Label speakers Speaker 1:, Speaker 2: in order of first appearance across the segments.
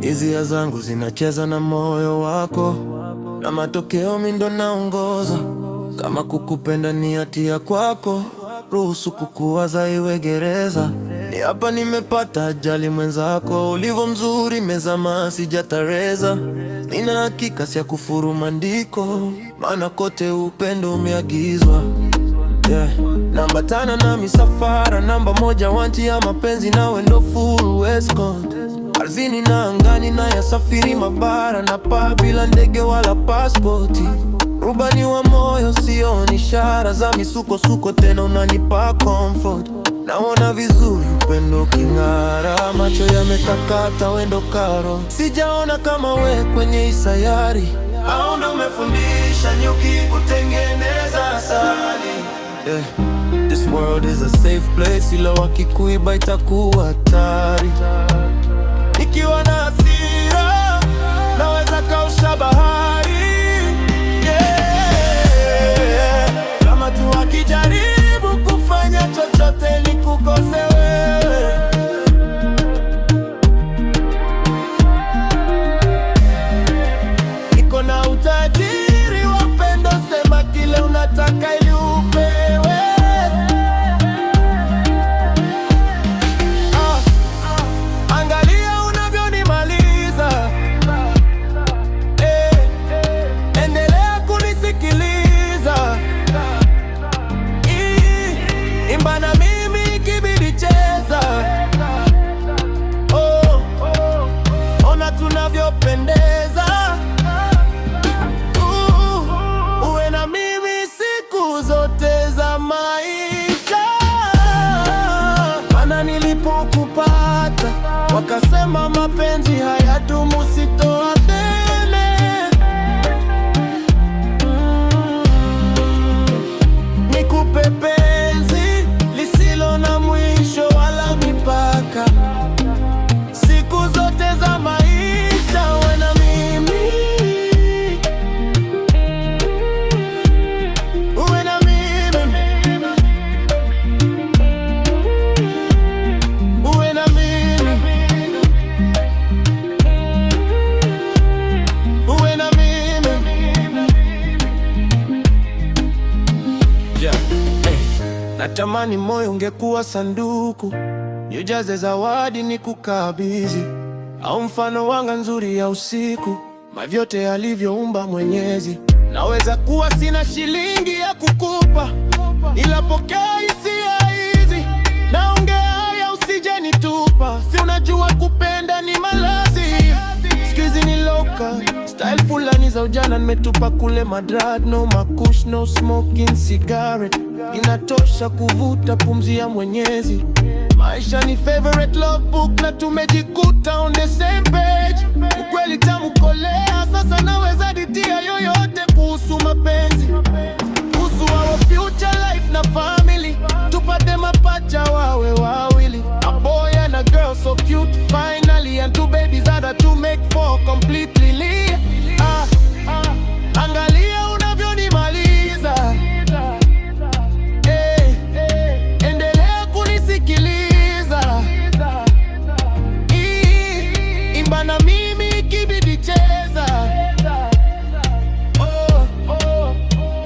Speaker 1: Hisia zangu zinacheza na moyo wako, na matokeo mimi ndo naongoza. Kama kukupenda ni hatia kwako, ruhusu kukuwaza iwe gereza. Ni hapa nimepata ajali mwenzako, ulivyo mzuri mezama sijatareza. Nina hakika si ya kufuru maandiko, maana kote upendo umeagizwa. Namba 5 na misafara, namba 1 wanti ya mapenzi, nawe ndo full escort. Ardhini na angani na yasafiri mabara, na paa bila ndege wala pasipoti. Rubani wa moyo, sioni ishara za misukosuko, tena unanipa comfort. Naona vizuri upendo king'ara, macho yametakata wendo karo. Sijaona kama we kwenye isayari, au ndo umefundisha nyuki kutengeneza asali. This world is a safe place, ila wakikuiba itakuwa hatari. Nikiwa na hasira naweza kausha bahari. Kama tu wakijaribu kufanya chochote nikukose wewe. Niko na utajiri wa upendo, sema kile unataka ili upewe. Angalia unavyonimaliza, endelea kunisikiliza. Imba na mimi kibidi cheza. Ona tunavyopendeza. Uwe na mimi siku zote za maisha. Maana nilipokupata wakasema mapenzi hayadumu, sitoa tena. Nikupe penzi lisilo na mwisho wala mipaka, siku zote za maisha. Uwe na mimi, uwe na mimi, uwe na mimi, uwe na mimi. Natamani moyo ungekuwa sanduku, nijaze zawadi nikukabidhi, au mfano wanga nzuri ya usiku, mavyote alivyoumba Mwenyezi. Naweza kuwa sina shilingi ya kukupa, ila pokea hisia hizi. Naongea haya usije nitupa, si unajua kupenda ni malazi. Siku hizi ni loka style fulani za ujana nimetupa kule Madrid. No makush, no smoking cigarette, inatosha kuvuta pumzi ya Mwenyezi. Maisha ni favorite love book, na tumejikuta on the same page. Ukweli tamu kolea, sasa naweza ditia yoyote kuhusu mapenzi, kuhusu our future life na family. Tupate mapacha wawe wawili, a boy and a girl so cute finally, and 2 babies that to make 4 completely. Angalia unavyonimaliza, endelea kunisikiliza. Imba na mimi kibidi cheza.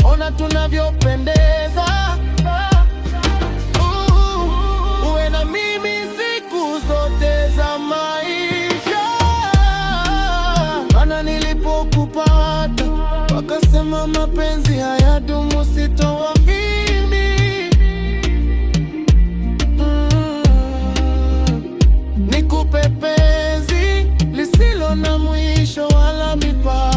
Speaker 1: Ona tunavyopendeza. Uwe na mimi siku zote za maisha. Maana nilipokupata wakasema mapenzi hayadumu, sitoa mimi. Nikupe penzi lisilo na mwisho wala mipaka.